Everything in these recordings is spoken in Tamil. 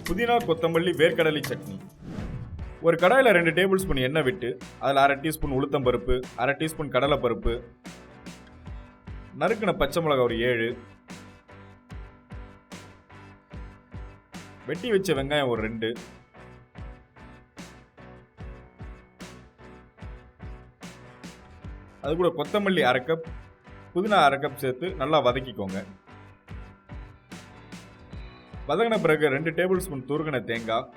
புதினா கொத்தமல்லி வேர்க்கடலை சட்னி. ஒரு கடாயில் 2 டேபிள் ஸ்பூன் எண்ணெய் விட்டு அதில் 1/2 டீஸ்பூன் உளுத்தம் பருப்பு, 1/2 டீஸ்பூன் கடலைப்பருப்பு, நறுக்கின பச்சை மிளகாய் ஒரு 7, வெட்டி வச்ச வெங்காயம் ஒரு 2, அது கூட கொத்தமல்லி 1/2 கப், புதினா 1/2 கப் சேர்த்து நல்லா வதக்கிக்கோங்க. வதங்கின பிறகு 2 டேபிள் ஸ்பூன் துருகின தேங்காய்,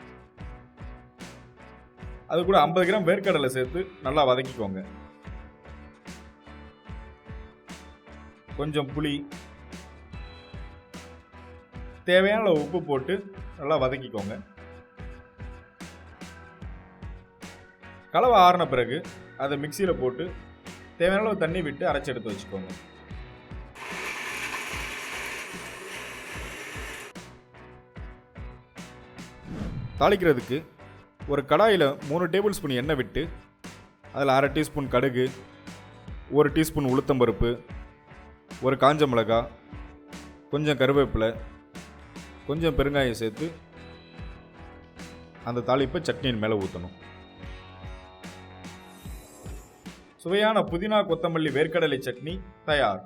அது கூட 50 கிராம் வேர்க்கடலை சேர்த்து நல்லா வதக்கிக்கோங்க. கொஞ்சம் புளி, தேவையான உப்பு போட்டு நல்லா வதக்கிக்கோங்க. கலவை ஆறின பிறகு அதை மிக்சியில் போட்டு தேவையான அளவு தண்ணி விட்டு அரைச்சி எடுத்து வச்சுக்கோங்க. தாளிக்கிறதுக்கு ஒரு கடாயில் 3 டேபிள் ஸ்பூன் எண்ணெய் விட்டு அதில் 1/2 டீஸ்பூன் கடுகு, 1 டீஸ்பூன் உளுத்தம்பருப்பு, ஒரு காஞ்ச மிளகாய், கொஞ்சம் கருவேப்பிலை, கொஞ்சம் பெருங்காயம் சேர்த்து அந்த தாளிப்பை சட்னியின் மேலே ஊற்றணும். சுவையான புதினா கொத்தமல்லி வேர்க்கடலை சட்னி தயார்.